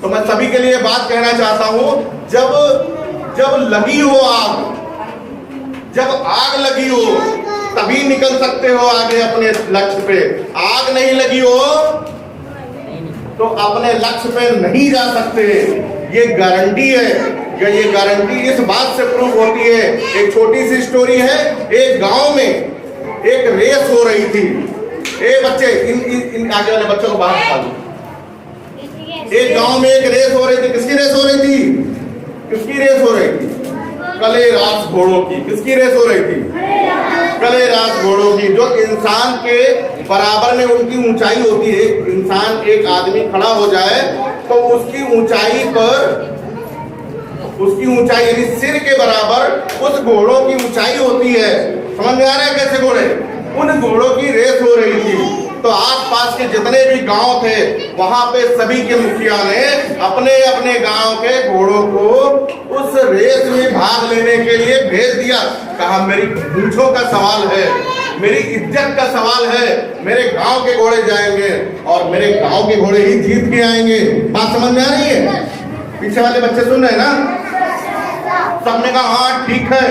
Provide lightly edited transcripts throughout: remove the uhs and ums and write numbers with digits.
तो मैं सभी के लिए बात कहना चाहता हूं, जब लगी हो आग, जब आग लगी हो तभी निकल सकते हो आगे अपने लक्ष्य पे। आग नहीं लगी हो तो अपने लक्ष्य पे नहीं जा सकते। ये गारंटी है। ये गारंटी इस बात से प्रूव होती है। एक छोटी सी स्टोरी है। एक गांव में एक रेस हो रही थी। बच्चे इन आगे वाले बच्चों को बाहर निकालो। एक गांव में एक रेस हो रही थी। किसकी रेस हो रही थी? किसकी रेस हो रही थी? कलेरास घोड़ों की। किसकी रेस हो रही थी? कलेरास घोड़ों की। जो इंसान के बराबर में उनकी ऊंचाई होती है। इंसान, एक आदमी खड़ा हो जाए तो उसकी ऊंचाई पर, उसकी ऊंचाई यानी सिर के बराबर उस घोड़ों की ऊंचाई होती है। समझ में आ रहा है कैसे घोड़े? उन घोड़ों की रेस हो रही थी। तो आसपास के जितने भी गांव थे वहां पे सभी के मुखिया ने अपने अपने गांव के घोड़ों को उस रेस में भाग लेने के लिए भेज दिया। कहा मेरी पूंछों का सवाल है, मेरी इज्जत का सवाल है, मेरे गांव के घोड़े जाएंगे और मेरे गांव के घोड़े ही जीत के आएंगे। बात समझ में आ रही है? पीछे वाले बच्चे सुन रहे हैं ना? सबने कहा हाँ ठीक है।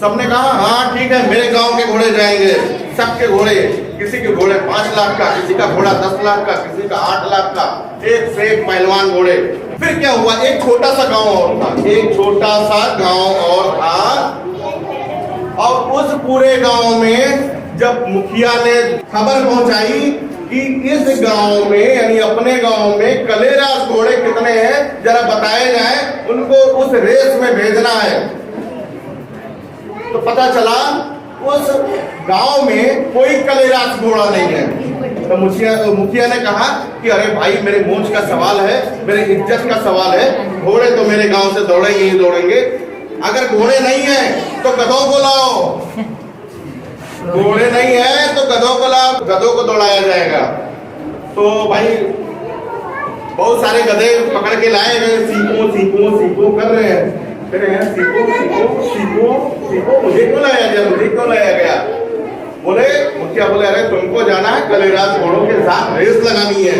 सबने कहा हाँ ठीक है, मेरे गांव के घोड़े जाएंगे। सबके घोड़े, किसी के घोड़े 5 लाख का, किसी का घोड़ा 10 लाख का, किसी का 8 लाख का, एक से एक पहलवान घोड़े। फिर क्या हुआ? एक छोटा सा गांव और था। एक छोटा सा गांव और था। और उस पूरे गांव में जब मुखिया ने खबर पहुंचाई कि इस गांव में यानी अपने गांव में कलेरास घोड़े कितने हैं जरा बताए जाए, उनको उस रेस में भेजना है। तो पता चला उस गांव में कोई कलेरास घोड़ा नहीं है। तो मुखिया ने कहा कि अरे भाई मेरे मोच का सवाल है, मेरे इज्जत का सवाल है, घोड़े तो मेरे गांव से दौड़ेंगे ही दौड़ेंगे। अगर घोड़े नहीं है तो गधों को लाओ। घोड़े नहीं है तो गधों को लाओ, गधों को दौड़ाया जाएगा। तो भाई बहुत सारे गधे पकड़ के लाए गए। सीखो सीखो सीखो कर रहे हैं, सीखो सीखो सीखो सीखो। मुझे क्यों लाया गया? मुझे क्यों लाया गया? बोले मुखिया बोले अरे तुमको जाना है कलेरास घोड़ों के साथ रेस लगानी है।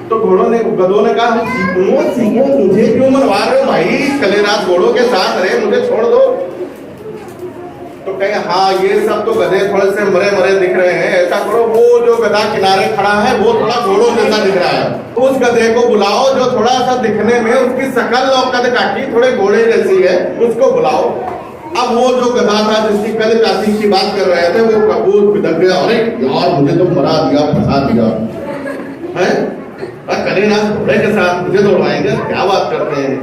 तो घोड़ों ने, गधों ने कहा सीखो सीखो, मुझे क्यों मनवा रहे हो भाई? कलेरास घोड़ों के साथ रहे, मुझे छोड़ दो। तो कहे हाँ ये सब तो गधे थोड़े से मरे मरे दिख रहे हैं, ऐसा करो वो जो गधा किनारे खड़ा है वो थोड़ा घोड़ों जैसा दिख रहा है, उस गधे को बुलाओ जो थोड़ा सा दिखने में उसकी शकल और कद काठी थोड़े घोड़े जैसी है, उसको बुलाओ। अब वो जो गधा था जिसकी कद काठी की बात कर रहे थे वो कपूर बिदक गया। अरे यार मुझे तो मरा दिया, फंसा दिया है, कलेरास घोड़े के साथ मुझे दौड़ाएंगे, क्या बात करते हैं,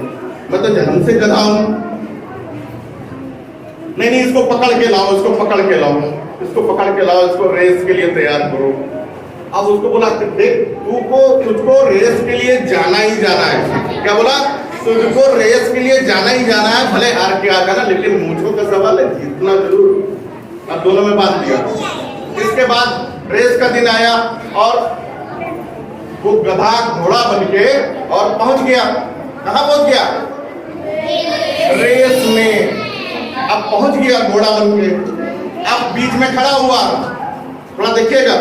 मैं तो जन्म से गधा हूं। नहीं इसको पकड़ के लाओ, इसको पकड़ के लाओ, इसको पकड़ के लाओ, इसको रेस के लिए तैयार करो। अब उसको बोला देख तुझको रेस के लिए जाना ही जाना है। क्या बोला? तुझको रेस के लिए जाना ही जाना है, भले हार के आगा ना, लेकिन मूंछों का सवाल है, जीतना जरूर। अब दोनों में बात लिया। इसके बाद रेस का दिन आया और वो गधा घोड़ा बन के और पहुंच गया। कहाँ पहुंच गया? रेस में। अब पहुंच गया घोड़ा बन के। अब बीच में खड़ा हुआ, थोड़ा देखिएगा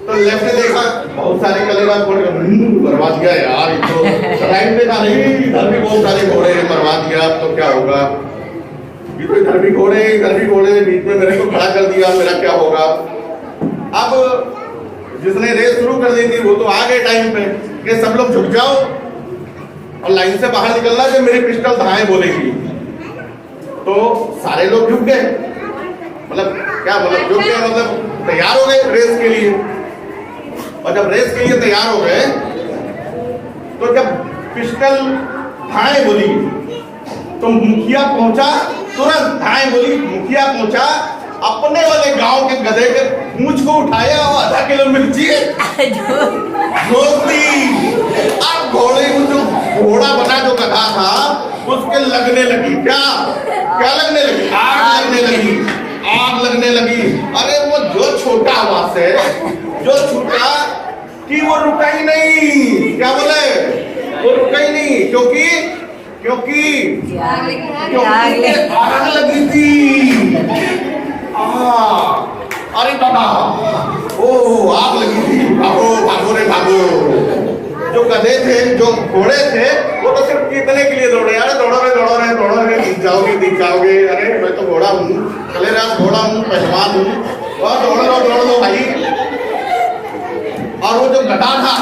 तो लेफ्ट देखा बहुत सारे कलेरास घोड़े, बर्बाद गया यार। ये तो राइट देखा नहीं, इधर भी बहुत सारे घोड़े बर्बाद गया, अब तो क्या होगा? तो इधर भी घोड़े, इधर भी घोड़े, बीच में मेरे को खड़ा कर दिया, मेरा क्या होगा? अब जिसने रेस शुरू कर दी थी वो तो आ गए टाइम पे कि सब लोग झुक जाओ और लाइन से बाहर निकलना जो मेरी पिस्टल धाएं बोलेगी। तो सारे लोग झुक गए, मतलब क्या मतलब झुक गए, मतलब तैयार हो गए रेस के लिए। और जब रेस के लिए तैयार हो गए तो जब पिस्टल धाएं बोली तो मुखिया पहुंचा, तुरंत धाएं बोली, मुखिया पहुंचा, अपने वाले गांव के गधे के पूंछ को उठाया और आधा किलो मिर्ची ठोक दी। अब घोड़े को जो घोड़ा बना जो गधा था उसके लगने लगी, क्या लगने लगी? आग लगने लगी, आग लगने लगी। अरे वो जो छोटा हुआ से जो छूटा कि वो रुका ही नहीं। क्या बोले? वो रुका ही नहीं, क्योंकि आग लगी थी। अरे बाबा, ओ आग लगी थी, भागो भागो रे भागो। गधे थे, जो घोड़े थे, वो तो सिर्फ जीतने के लिए दौड़े। अरे दौड़ो रे जीत जाओगे। अरे मैं तो घोड़ा हूँ, कलेराज घोड़ा हूँ, पहलवान हूँ, वह दौड़ लो भाई। और वो जो गधा था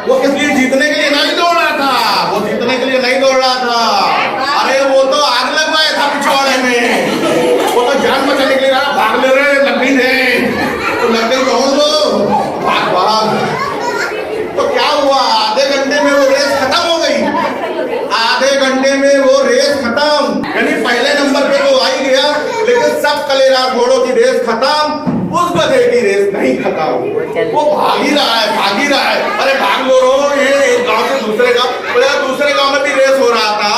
वो किस लिए? जीतने के लिए नहीं दौड़ रहा था, वो जीतने के लिए नहीं दौड़ रहा था। अरे वो तो आग लगवाया था पिछवाड़े में, वो तो जान बचाने के लिए रहा। भाग ले रहे, लग गई थे तो लग गई कौन लो, भाग। तो क्या हुआ? आधे घंटे में वो रेस खत्म हो गई। आधे घंटे में वो रेस खत्म, यानी पहले नंबर पे वो आ ही गया, लेकिन सब कलेराज घोड़ों की रेस खत्म, उस गधे की रेस नहीं खत्म। वो भाग ही रहा है। अरे भाग लो ये एक गांव से दूसरे गांव में भी रेस हो रहा था,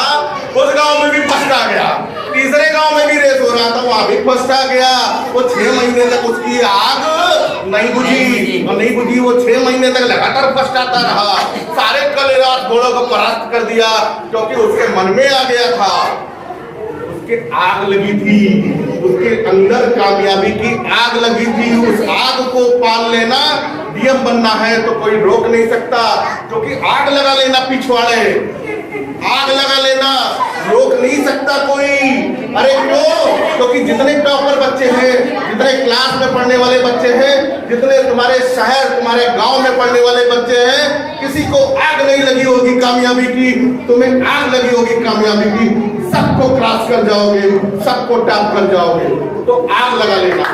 उस गांव में भी फर्स्ट आ गया। तीसरे गांव में भी रेस हो रहा था, वहां भी फर्स्ट आ गया। वो 6 महीने तक उसकी आग नहीं बुझी। वो 6 महीने तक लगातार फर्स्ट आता रहा। सारे कलेराज घोड़ों को परास्त कर दिया, क्योंकि उसके मन में आ गया था, उसके आग लगी थी, उसके अंदर कामयाबी की आग लगी थी। उस आग को पाल लेना, डीएम बनना है तो कोई रोक नहीं सकता, क्योंकि आग लगा लेना पिछवाड़े, आग लगा लेना रोक नहीं सकता कोई। अरे क्यों? क्योंकि जितने टॉपर बच्चे हैं, जितने क्लास में पढ़ने वाले बच्चे हैं, जितने तुम्हारे शहर, तुम्हारे गांव में पढ़ने वाले बच्चे हैं, किसी को आग नहीं लगी होगी कामयाबी की, तुम्हें आग लगी होगी कामयाबी की। सबको क्रॉस कर जाओगे, सबको टॉप कर जाओगे, तो आग लगा लेना।